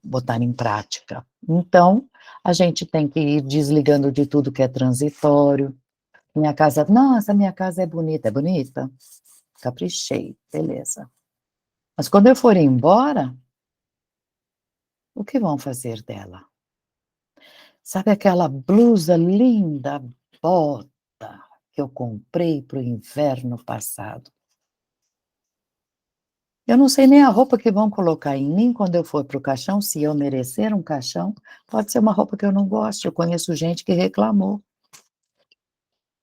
A: botar em prática. Então, a gente tem que ir desligando de tudo que é transitório. Minha casa, nossa, minha casa é bonita? Caprichei, beleza. Mas quando eu for embora, o que vão fazer dela? Sabe aquela blusa linda, bota, que eu comprei para o inverno passado? Eu não sei nem a roupa que vão colocar em mim quando eu for para o caixão, se eu merecer um caixão, pode ser uma roupa que eu não gosto, eu conheço gente que reclamou.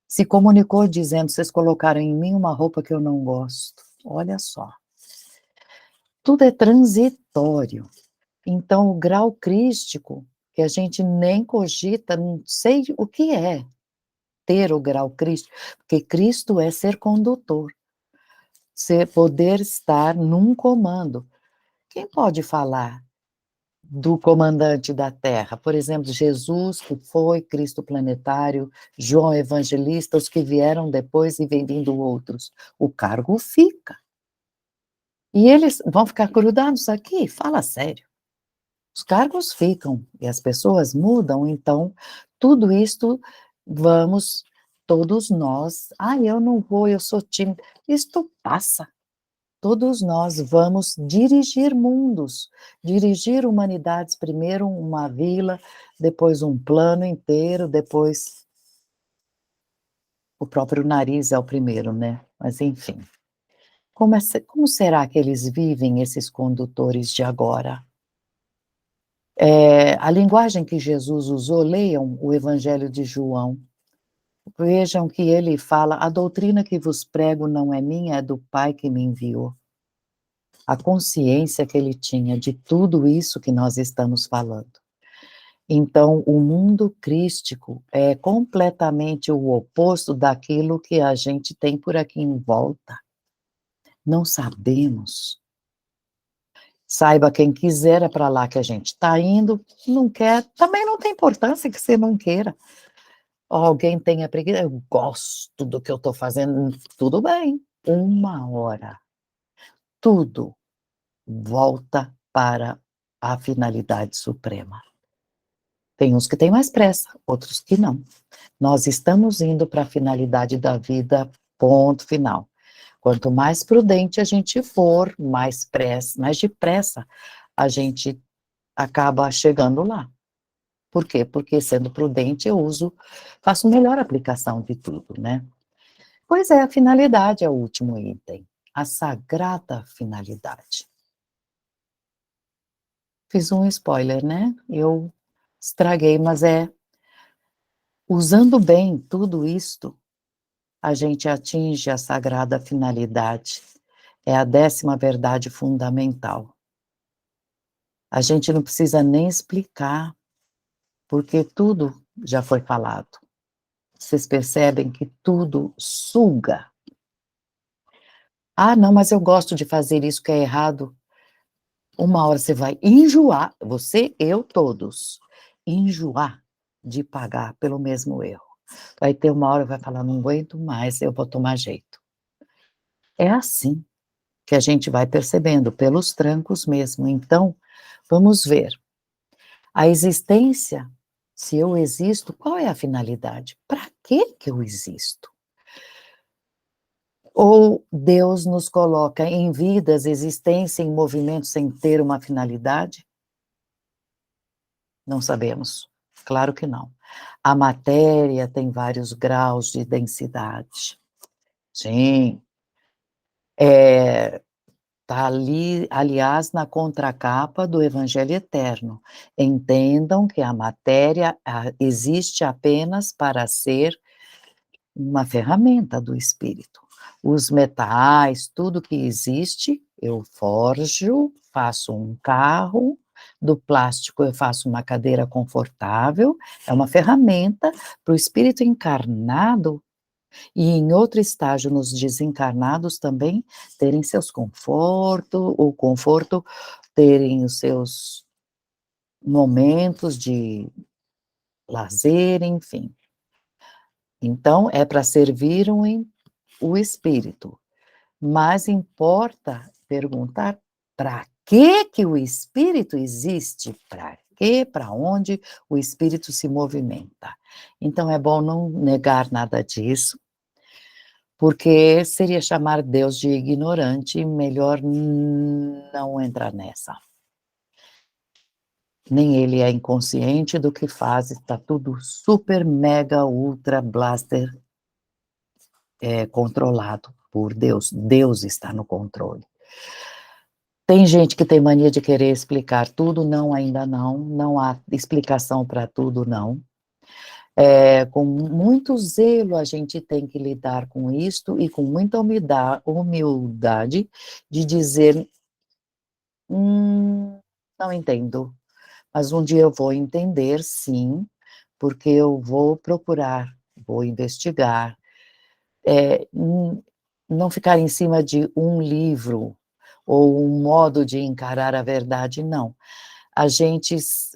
A: Se comunicou dizendo, vocês colocaram em mim uma roupa que eu não gosto. Olha só. Tudo é transitório. Então, o grau crístico, que a gente nem cogita, não sei o que é ter o grau crístico, porque Cristo é ser condutor, poder estar num comando. Quem pode falar do comandante da Terra? Por exemplo, Jesus, que foi Cristo planetário, João Evangelista, os que vieram depois e vem vindo outros. O cargo fica. E eles vão ficar grudados aqui? Fala sério. Os cargos ficam e as pessoas mudam, então tudo isto vamos todos nós: "Ah, eu não vou, eu sou tímida", isto passa. Todos nós vamos dirigir mundos, dirigir humanidades, primeiro uma vila, depois um plano inteiro, depois o próprio nariz é o primeiro, né, mas enfim. Como será que eles vivem, esses condutores de agora? A linguagem que Jesus usou, leiam o Evangelho de João, vejam que ele fala: "A doutrina que vos prego não é minha, é do Pai que me enviou". A consciência que ele tinha de tudo isso que nós estamos falando. Então, o mundo crístico é completamente o oposto daquilo que a gente tem por aqui em volta. Não sabemos. Saiba quem quiser, é para lá que a gente está indo, não quer, também não tem importância que você não queira. Alguém tenha preguiça, eu gosto do que eu estou fazendo, tudo bem, uma hora, tudo volta para a finalidade suprema. Tem uns que têm mais pressa, outros que não. Nós estamos indo para a finalidade da vida, ponto final. Quanto mais prudente a gente for, mais depressa a gente acaba chegando lá. Por quê? Porque sendo prudente faço melhor aplicação de tudo, né. Pois é, a finalidade é o último item, a sagrada finalidade. Fiz um spoiler, né, eu estraguei, mas usando bem tudo isto, a gente atinge a sagrada finalidade, é a 10ª verdade fundamental. A gente não precisa nem explicar, porque tudo já foi falado. Vocês percebem que tudo suga. "Ah, não, mas eu gosto de fazer isso que é errado". Uma hora você vai enjoar, você, eu, todos, enjoar de pagar pelo mesmo erro. Vai ter uma hora, vai falar: "Não aguento mais, eu vou tomar jeito". É assim que a gente vai percebendo, pelos trancos mesmo. Então, vamos ver, a existência, se eu existo, qual é a finalidade? Para que que eu existo? Ou Deus nos coloca em vidas, existência, em movimento sem ter uma finalidade? Não sabemos, claro que não. A matéria tem vários graus de densidade. Sim, tá ali, aliás, na contracapa do Evangelho Eterno. Entendam que a matéria, existe apenas para ser uma ferramenta do espírito. Os metais, tudo que existe, eu forjo, faço um carro, do plástico eu faço uma cadeira confortável, é uma ferramenta para o espírito encarnado e em outro estágio nos desencarnados também terem seus conforto, o conforto, terem os seus momentos de lazer, enfim. Então é para servir o espírito, mas importa perguntar para que que o espírito existe, para quê, para onde o espírito se movimenta. Então é bom não negar nada disso, porque seria chamar Deus de ignorante, melhor não entrar nessa. Nem ele é inconsciente do que faz, está tudo super, mega, ultra, blaster, controlado por Deus. Deus está no controle. Tem gente que tem mania de querer explicar tudo, não, ainda não, não há explicação para tudo, não. Com muito zelo a gente tem que lidar com isto e com muita humildade de dizer: não entendo, mas um dia eu vou entender sim, porque eu vou procurar, vou investigar". Não ficar em cima de um livro, ou um modo de encarar a verdade, não.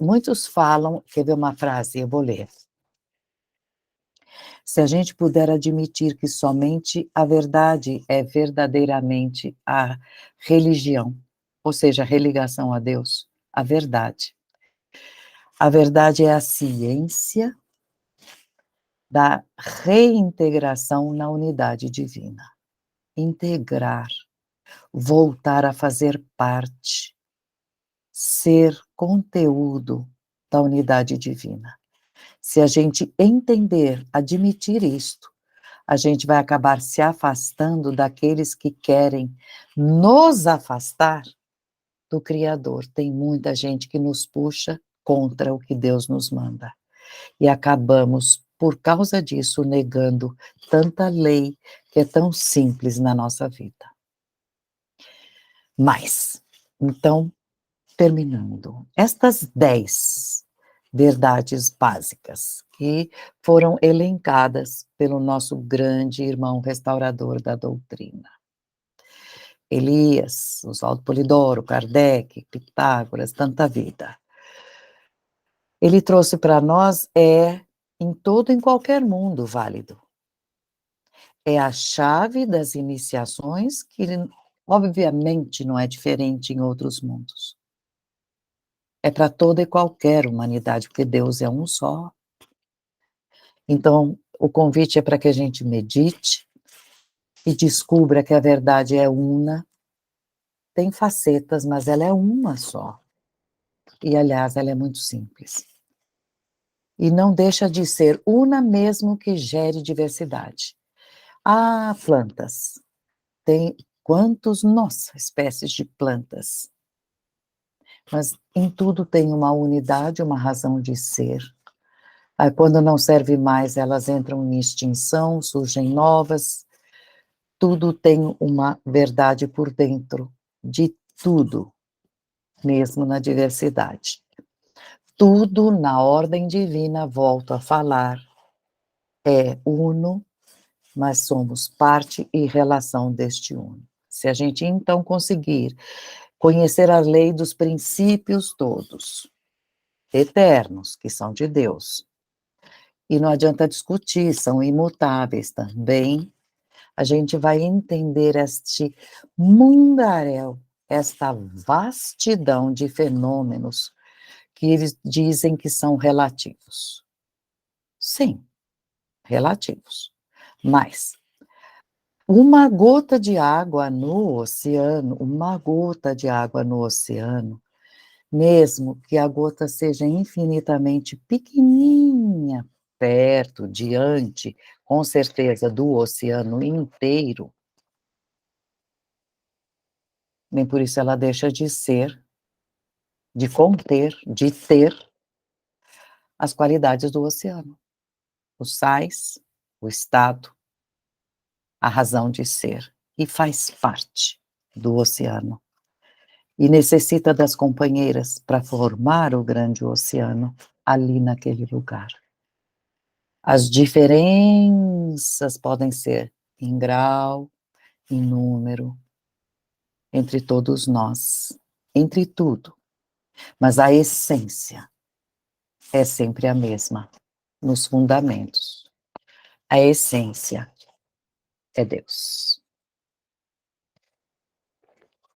A: Muitos falam, quer ver uma frase? Eu vou ler. Se a gente puder admitir que somente a verdade é verdadeiramente a religião, ou seja, a religação a Deus, a verdade. A verdade é a ciência da reintegração na unidade divina. Integrar, voltar a fazer parte, ser conteúdo da unidade divina. Se a gente entender, admitir isto, a gente vai acabar se afastando daqueles que querem nos afastar do Criador. Tem muita gente que nos puxa contra o que Deus nos manda. E acabamos, por causa disso, negando tanta lei que é tão simples na nossa vida. Mas, então, terminando, estas 10 verdades básicas que foram elencadas pelo nosso grande irmão restaurador da doutrina. Elias, Oswaldo Polidoro, Kardec, Pitágoras, tanta vida. Ele trouxe para nós em todo e em qualquer mundo válido. É a chave das iniciações que, obviamente, não é diferente em outros mundos. É para toda e qualquer humanidade, porque Deus é um só. Então, o convite é para que a gente medite e descubra que a verdade é una, tem facetas, mas ela é uma só. E, aliás, ela é muito simples. E não deixa de ser una mesmo que gere diversidade. Ah, plantas. Tem nossa, espécies de plantas. Mas em tudo tem uma unidade, uma razão de ser. Aí, quando não serve mais, elas entram em extinção, surgem novas. Tudo tem uma verdade por dentro de tudo, mesmo na diversidade. Tudo na ordem divina, volto a falar, é uno, mas somos parte e relação deste uno. Se a gente então conseguir conhecer a lei dos princípios todos, eternos, que são de Deus, e não adianta discutir, são imutáveis também, a gente vai entender este mundaréu, esta vastidão de fenômenos que eles dizem que são relativos. Sim, relativos. Mas uma gota de água no oceano, mesmo que a gota seja infinitamente pequenininha, perto, diante, com certeza, do oceano inteiro, nem por isso ela deixa de ser, de conter, de ter as qualidades do oceano, os sais, o estado, a razão de ser, e faz parte do oceano. E necessita das companheiras para formar o grande oceano ali naquele lugar. As diferenças podem ser em grau, em número, entre todos nós, entre tudo, mas a essência é sempre a mesma, nos fundamentos. A essência é Deus.